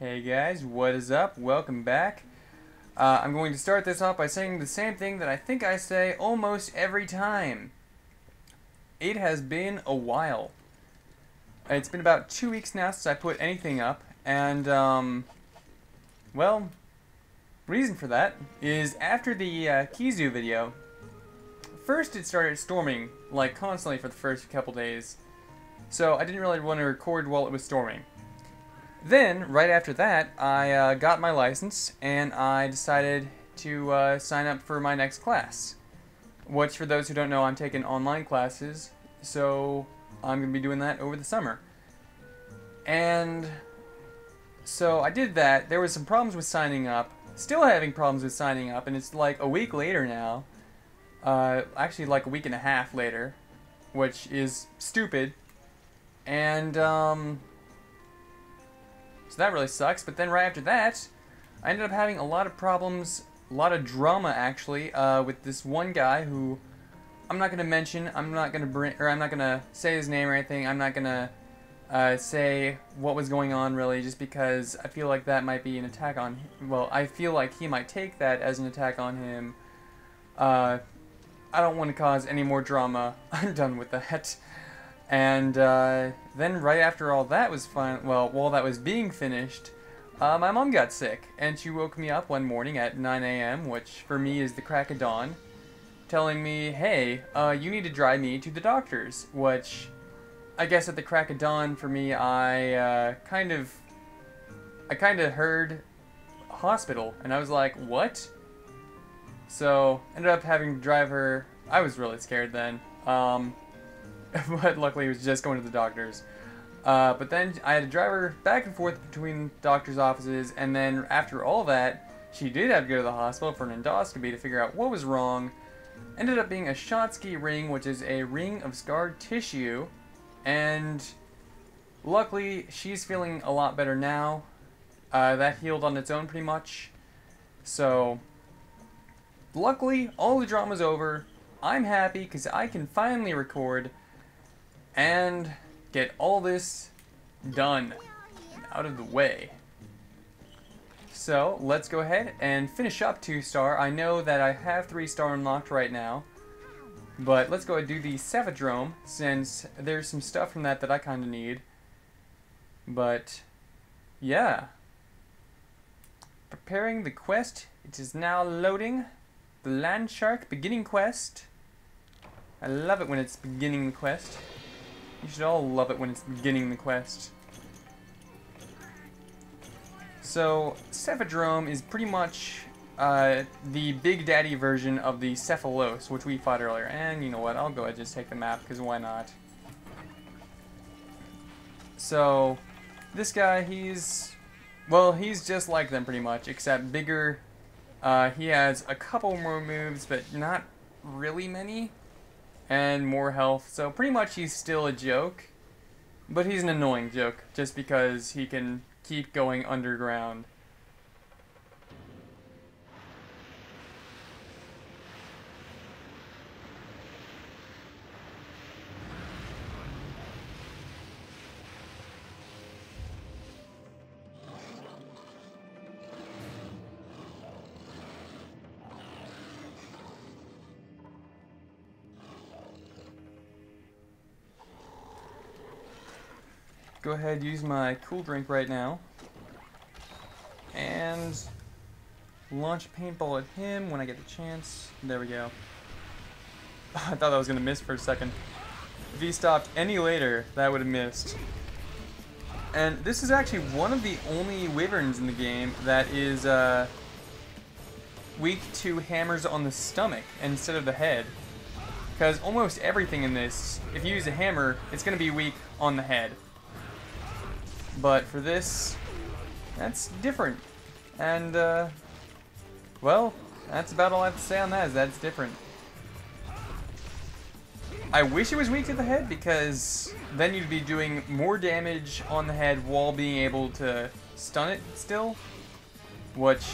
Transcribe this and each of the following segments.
Hey guys, what is up? Welcome back. I'm going to start this off by saying the same thing that I think I say almost every time. It has been a while. It's been about 2 weeks now since I put anything up, and, well, reason for that is after the Kizu video, first it started storming, like, constantly for the first couple days, so I didn't really want to record while it was storming. Then, right after that, I got my license, and I decided to sign up for my next class. Which, for those who don't know, I'm taking online classes, so I'm going to be doing that over the summer. And so I did that. There was some problems with signing up. Still having problems with signing up, and it's like a week later now. Actually, like a week and a half later, which is stupid. And, so that really sucks, but then right after that, I ended up having a lot of problems, a lot of drama actually, with this one guy who I'm not gonna mention. I'm not gonna say his name or anything. I'm not gonna say what was going on really, just because I feel like that might be an attack on him. Well, I feel like he might take that as an attack on him. I don't want to cause any more drama. I'm done with that. And then right after all that was while that was being finished, my mom got sick, and she woke me up one morning at 9 a.m., which for me is the crack of dawn, telling me, hey, you need to drive me to the doctor's, which I guess at the crack of dawn for me, I kind of heard hospital, and I was like, what? So ended up having to drive her. I was really scared then. But luckily it was just going to the doctor's. But then I had to drive her back and forth between doctor's offices, and then after all that, she did have to go to the hospital for an endoscopy to figure out what was wrong. Ended up being a Schottky ring, which is a ring of scarred tissue, and luckily she's feeling a lot better now. That healed on its own pretty much. So, luckily, all the drama's over. I'm happy because I can finally record and get all this done and out of the way. So let's go ahead and finish up 2-star. I know that I have 3-star unlocked right now, but let's go ahead and do the Cephadrome, since there's some stuff from that I kind of need. But yeah, preparing the quest. It is now loading. The Land Shark beginning quest. I love it when it's beginning the quest. You should all love it when it's beginning the quest. So, Cephadrome is pretty much the Big Daddy version of the Cephalos, which we fought earlier. And you know what, I'll go ahead and just take the map, because why not? So, this guy, he's just like them pretty much, except bigger. He has a couple more moves, but not really many. And more health, so pretty much he's still a joke, but he's an annoying joke, just because he can keep going underground. Go ahead, use my cool drink right now, and launch a paintball at him when I get the chance. There we go. I thought I was gonna miss for a second. If he stopped any later, that would have missed. And this is actually one of the only wyverns in the game that is weak to hammers on the stomach instead of the head. Because almost everything in this, if you use a hammer, it's gonna be weak on the head. But for this, that's different. And, well, that's about all I have to say on that, is that it's different. I wish it was weak to the head, because then you'd be doing more damage on the head while being able to stun it still. Which,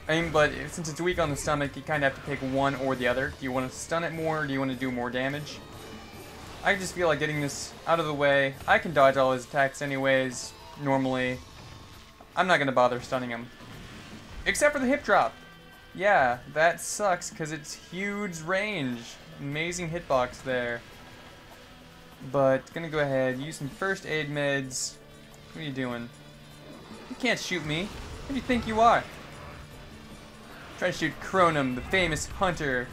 I mean, but since it's weak on the stomach, you kind of have to pick one or the other. Do you want to stun it more, or do you want to do more damage? I just feel like getting this out of the way. I can dodge all his attacks anyways, normally. I'm not gonna bother stunning him. Except for the hip drop. Yeah, that sucks because it's huge range. Amazing hitbox there. But gonna go ahead, use some first aid meds. What are you doing? You can't shoot me. Who do you think you are? Try to shoot Chronum, the famous hunter.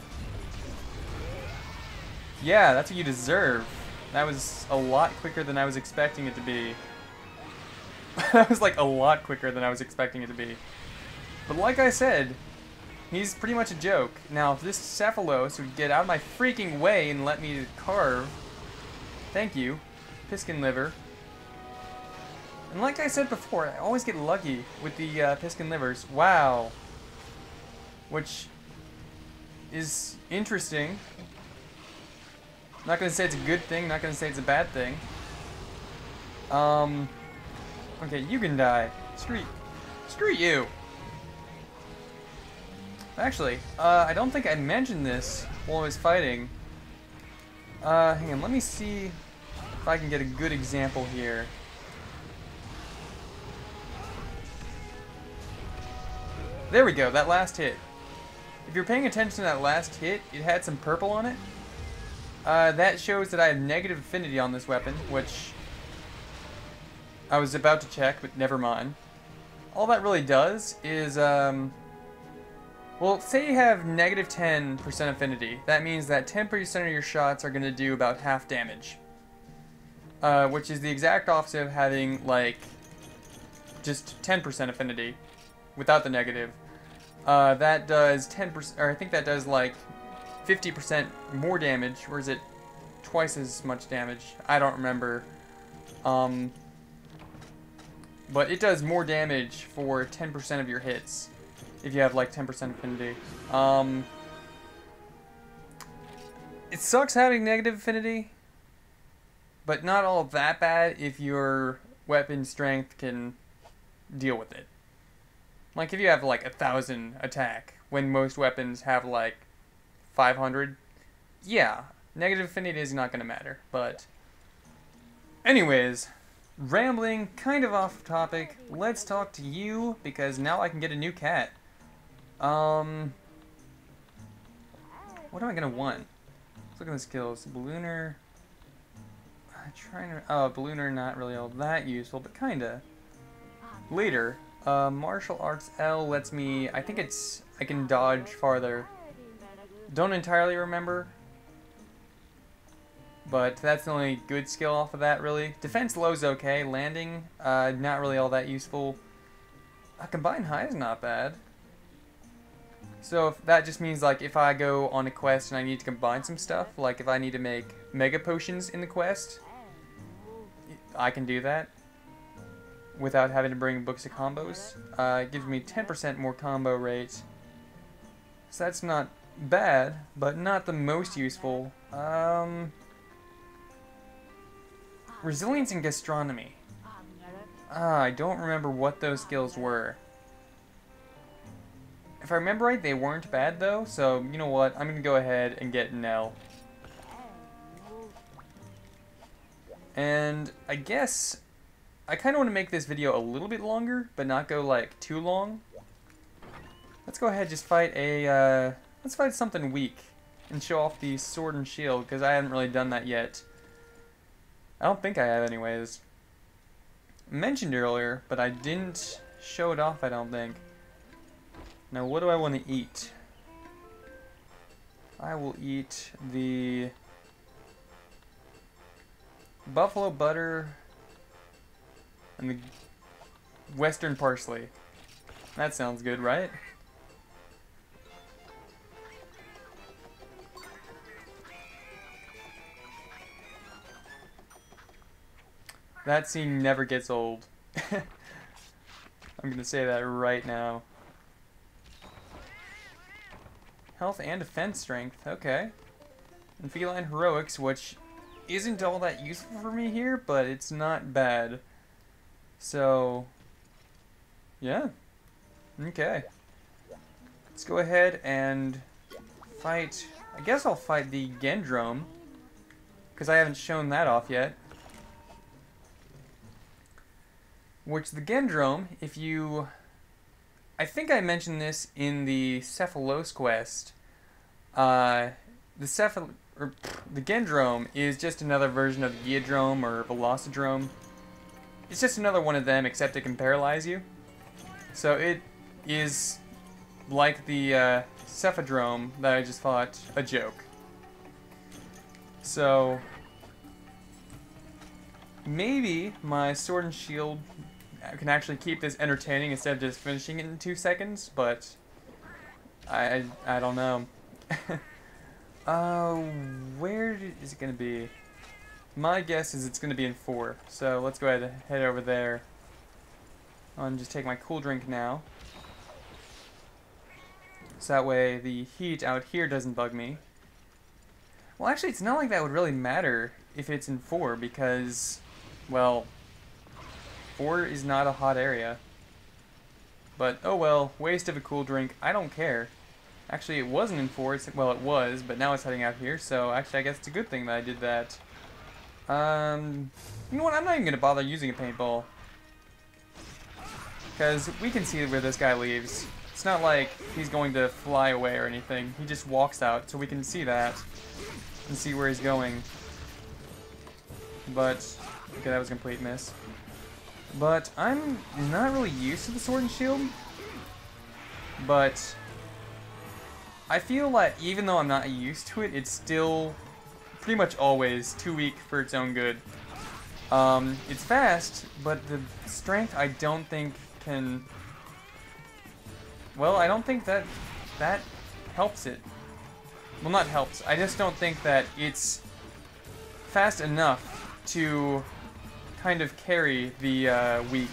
Yeah, that's what you deserve. That was a lot quicker than I was expecting it to be. That was like a lot quicker than I was expecting it to be. But like I said, he's pretty much a joke. Now, if this Cephalos would get out of my freaking way and let me carve, thank you, Piskin Liver. And like I said before, I always get lucky with the Piskin Livers. Wow. Which is interesting. Not gonna say it's a good thing, not gonna say it's a bad thing. Okay, you can die. Screw you. Actually, I don't think I mentioned this while I was fighting. Hang on, let me see if I can get a good example here. There we go, that last hit. If you're paying attention to that last hit, it had some purple on it. That shows that I have negative affinity on this weapon, which I was about to check, but never mind. All that really does is, well, say you have negative 10% affinity. That means that 10% of your shots are going to do about half damage. Which is the exact opposite of having, like, just 10% affinity without the negative. That does 10%, or I think that does, like, 50% more damage, or is it twice as much damage? I don't remember. But it does more damage for 10% of your hits if you have like 10% affinity. It sucks having negative affinity, but not all that bad if your weapon strength can deal with it. Like if you have like 1,000 attack when most weapons have like 500, yeah, negative affinity is not going to matter. But anyways, rambling kind of off topic, let's talk to you because now I can get a new cat. What am I going to want? Let's look at the skills. Ballooner. Ballooner not really all that useful, but kinda. Leader. Martial Arts L lets me, I think it's, I can dodge farther. Don't entirely remember, but that's the only good skill off of that, really. Defense low is okay. Landing, not really all that useful. Combine high is not bad. So if that just means, like, if I go on a quest and I need to combine some stuff, like if I need to make mega potions in the quest, I can do that without having to bring books of combos. It gives me 10% more combo rate. So that's not bad, but not the most useful. Resilience and gastronomy. I don't remember what those skills were. If I remember right, they weren't bad though, so you know what, I'm gonna go ahead and get Nell. And I guess I kind of want to make this video a little bit longer, but not go like too long. Let's go ahead and just fight a, let's fight something weak and show off the sword and shield, because I haven't really done that yet. I don't think I have anyways. I mentioned earlier, but I didn't show it off, I don't think. Now what do I want to eat? I will eat the buffalo butter and the western parsley. That sounds good, right? That scene never gets old. I'm gonna say that right now. Health and defense strength, okay. And feline heroics, which isn't all that useful for me here, but it's not bad. So, yeah. Okay. Let's go ahead and fight. I guess I'll fight the Gendrome, because I haven't shown that off yet. Which the Gendrome, if you... I think I mentioned this in the Cephalos quest. The Gendrome is just another version of the Gendrome or Velocidrome. It's just another one of them, except it can paralyze you. So it is like the Cephadrome that I just fought, a joke. So maybe my sword and shield can actually keep this entertaining instead of just finishing it in 2 seconds, but I don't know. Where is it going to be? My guess is it's going to be in 4, so let's go ahead and head over there. I'll just take my cool drink now. So that way the heat out here doesn't bug me. Well, actually, it's not like that would really matter if it's in 4, because, well, 4 is not a hot area. But, oh well, waste of a cool drink, I don't care. Actually, it wasn't in 4, well, it was, but now it's heading out here, so actually I guess it's a good thing that I did that. You know what, I'm not even going to bother using a paintball. Because we can see where this guy leaves. It's not like he's going to fly away or anything. He just walks out, so we can see that and see where he's going. But, okay, that was a complete miss. But I'm not really used to the sword and shield. But I feel like even though I'm not used to it, it's still pretty much always too weak for its own good. It's fast, but the strength I don't think can... Well, I don't think that helps it. Well, not helps. I just don't think that it's fast enough to kind of carry the weak...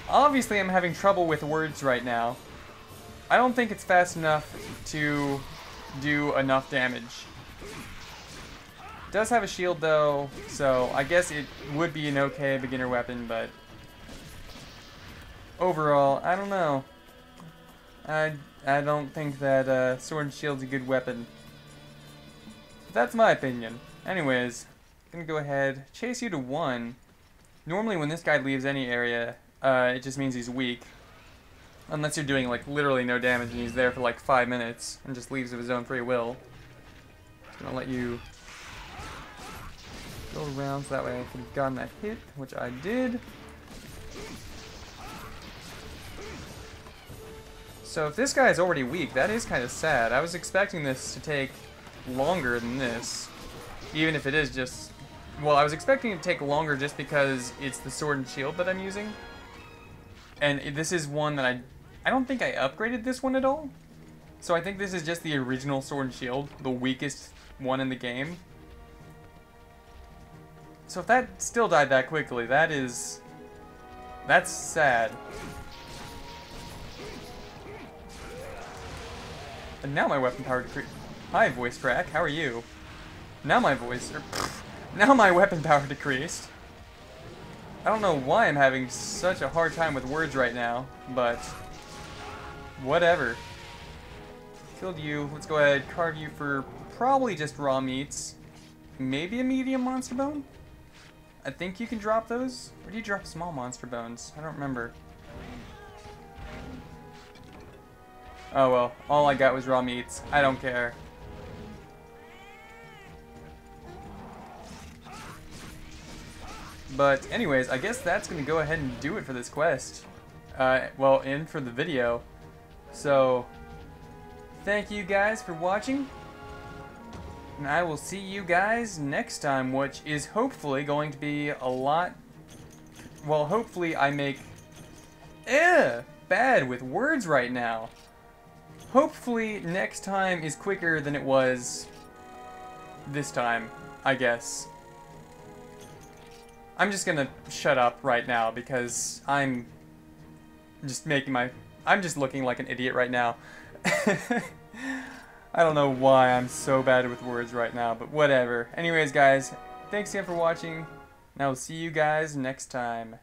Obviously, I'm having trouble with words right now. I don't think it's fast enough to do enough damage. It does have a shield though, so I guess it would be an okay beginner weapon, but overall, I don't know. I don't think that sword and shield's a good weapon. But that's my opinion. Anyways, I'm gonna go ahead, chase you to 1. Normally when this guy leaves any area, it just means he's weak. Unless you're doing like literally no damage and he's there for like 5 minutes and just leaves of his own free will. Just gonna let you go around so that way I could have gotten that hit, which I did. So if this guy is already weak, that is kind of sad. I was expecting this to take longer than this. Even if it is just... Well, I was expecting it to take longer just because it's the sword and shield that I'm using. And this is one that I don't think I upgraded this one at all. So I think this is just the original sword and shield, the weakest one in the game. So if that still died that quickly, that's sad. And now my weapon power decreased. Hi, voice crack. How are you? Now my now my weapon power decreased. I don't know why I'm having such a hard time with words right now, but whatever. Killed you. Let's go ahead, carve you for probably just raw meats. Maybe a medium monster bone? I think you can drop those. Or do you drop small monster bones? I don't remember. Oh well, all I got was raw meats. I don't care. But anyways, I guess that's going to go ahead and do it for this quest. Well, and for the video. So, thank you guys for watching. And I will see you guys next time, which is hopefully going to be a lot... Well, hopefully I make... bad with words right now. Hopefully next time is quicker than it was this time, I guess. I'm just gonna shut up right now because I'm just I'm just looking like an idiot right now. I don't know why I'm so bad with words right now, but whatever. Anyways, guys, thanks again for watching, and I will see you guys next time.